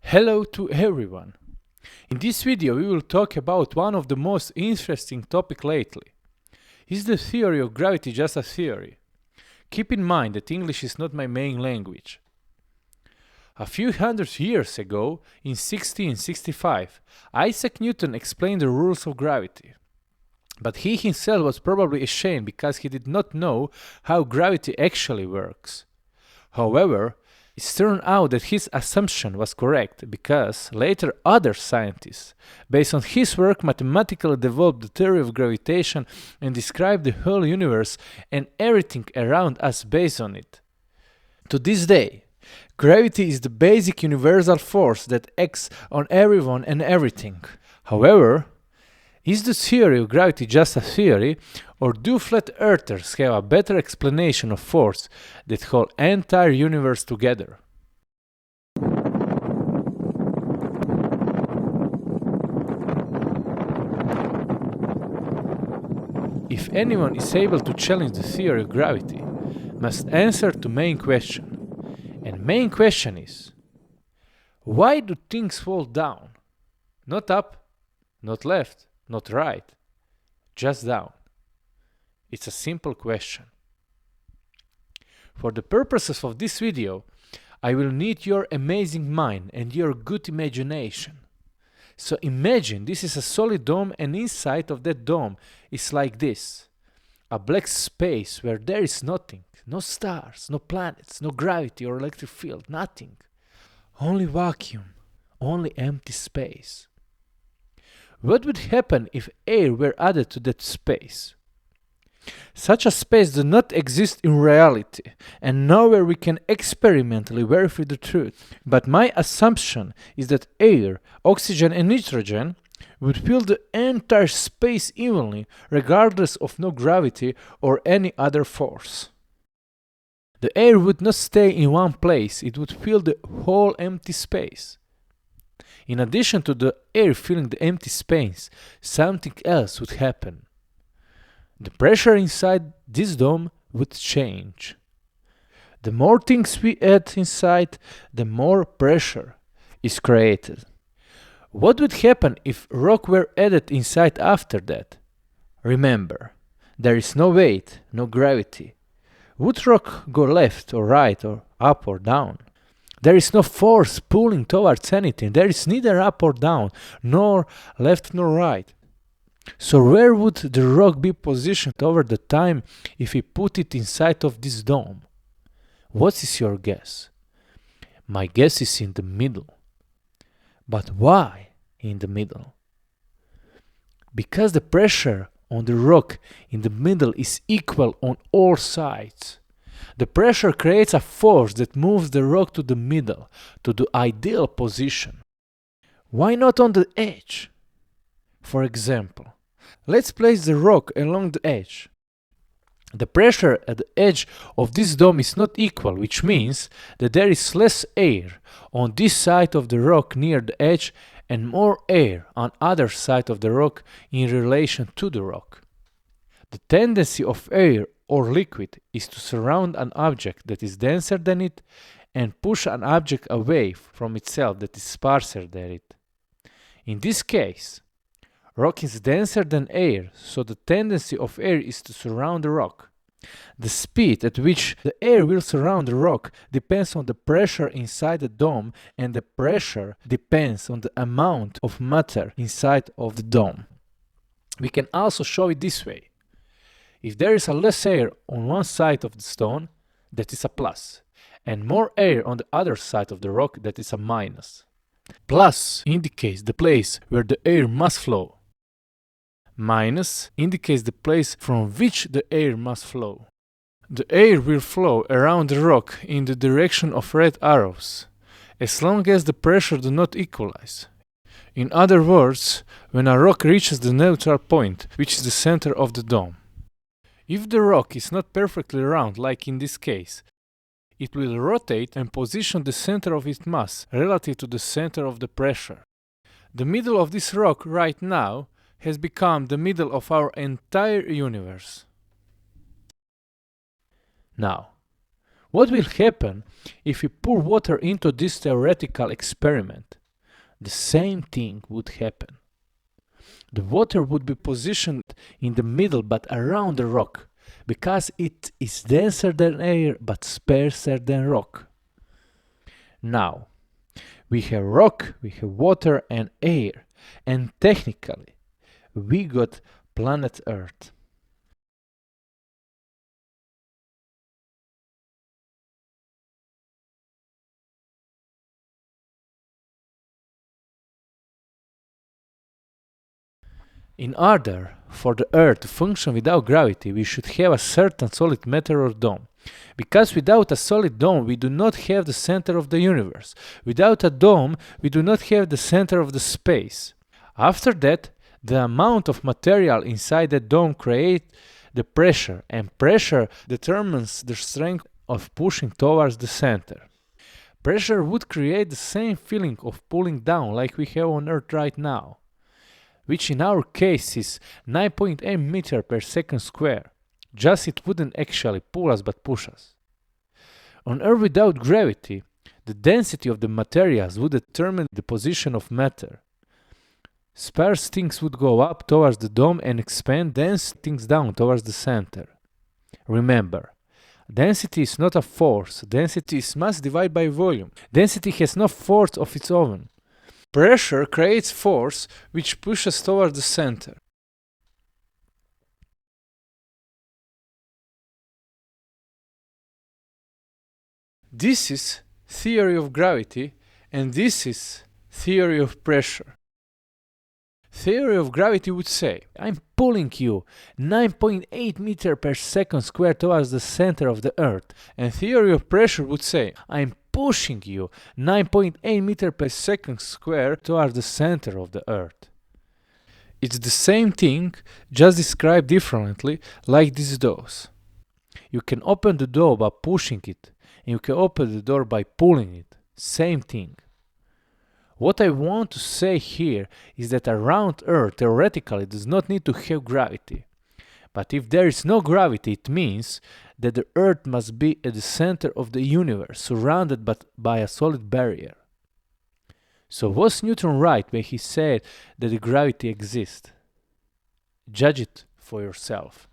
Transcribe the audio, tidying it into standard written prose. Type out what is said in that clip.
Hello to everyone. In this video we will talk about one of the most interesting topics lately. Is the theory of gravity just a theory? Keep in mind that English is not my main language. A few hundred years ago, in 1665, Isaac Newton explained the rules of gravity. But he himself was probably ashamed because he did not know how gravity actually works. However, it turned out that his assumption was correct because later other scientists, based on his work, mathematically developed the theory of gravitation and described the whole universe and everything around us based on it. To this day, gravity is the basic universal force that acts on everyone and everything. However, is the theory of gravity just a theory, or do flat earthers have a better explanation of force that hold entire universe together? If anyone is able to challenge the theory of gravity, must answer to main question. And main question is, why do things fall down? Not up, not left, not right, just down. It's a simple question. For the purposes of this video, I will need your amazing mind and your good imagination. So imagine this is a solid dome and inside of that dome is like this. A black space where there is nothing, no stars, no planets, no gravity or electric field, nothing. Only vacuum, only empty space. What would happen if air were added to that space? Such a space does not exist in reality, and nowhere we can experimentally verify the truth. But my assumption is that air, oxygen and nitrogen would fill the entire space evenly, regardless of no gravity or any other force. The air would not stay in one place, it would fill the whole empty space. In addition to the air filling the empty space, something else would happen. The pressure inside this dome would change. The more things we add inside, the more pressure is created. What would happen if rock were added inside after that? Remember, there is no weight, no gravity. Would rock go left or right or up or down? There is no force pulling towards anything. There is neither up or down, nor left nor right. So where would the rock be positioned over the time if we put it inside of this dome? What is your guess? My guess is in the middle. But why in the middle? Because the pressure on the rock in the middle is equal on all sides. The pressure creates a force that moves the rock to the middle, to the ideal position. Why not on the edge? For example, let's place the rock along the edge. The pressure at the edge of this dome is not equal, which means that there is less air on this side of the rock near the edge and more air on other side of the rock in relation to the rock. The tendency of air or liquid is to surround an object that is denser than it and push an object away from itself that is sparser than it. In this case, rock is denser than air, so the tendency of air is to surround the rock. The speed at which the air will surround the rock depends on the pressure inside the dome, and the pressure depends on the amount of matter inside of the dome. We can also show it this way. If there is a less air on one side of the stone, that is a plus, and more air on the other side of the rock, that is a minus. Plus indicates the place where the air must flow. Minus indicates the place from which the air must flow. The air will flow around the rock in the direction of red arrows, as long as the pressure do not equalize. In other words, when a rock reaches the neutral point, which is the center of the dome. If the rock is not perfectly round, like in this case, it will rotate and position the center of its mass relative to the center of the pressure. The middle of this rock right now has become the middle of our entire universe. Now, What will happen if we pour water into this theoretical experiment? The same thing would happen. The water would be positioned in the middle but around the rock, because it is denser than air but sparser than rock. Now, we have rock, we have water and air, and technically, we got planet Earth. In order for the Earth to function without gravity, we should have a certain solid matter or dome. Because without a solid dome, we do not have the center of the universe. Without a dome, we do not have the center of the space. After that, the amount of material inside the dome creates the pressure, and pressure determines the strength of pushing towards the center. Pressure would create the same feeling of pulling down like we have on Earth right now, which in our case is 9.8 meter per second square. Just it wouldn't actually pull us but push us. On Earth without gravity, the density of the materials would determine the position of matter. Sparse things would go up towards the dome and expand, dense things down towards the center. Remember, density is not a force. Density is mass divided by volume. Density has no force of its own. Pressure creates force which pushes toward the center. This is theory of gravity and this is theory of pressure. Theory of gravity would say, I'm pulling you 9.8 meter per second square towards the center of the Earth. And theory of pressure would say, I'm pushing you 9.8 meter per second square towards the center of the Earth. It's the same thing, just described differently, like these doors. You can open the door by pushing it, and you can open the door by pulling it. Same thing. What I want to say here is that around Earth theoretically does not need to have gravity. But if there is no gravity, it means that the Earth must be at the center of the universe, surrounded by a solid barrier. So was Newton right when he said that the gravity exists? Judge it for yourself.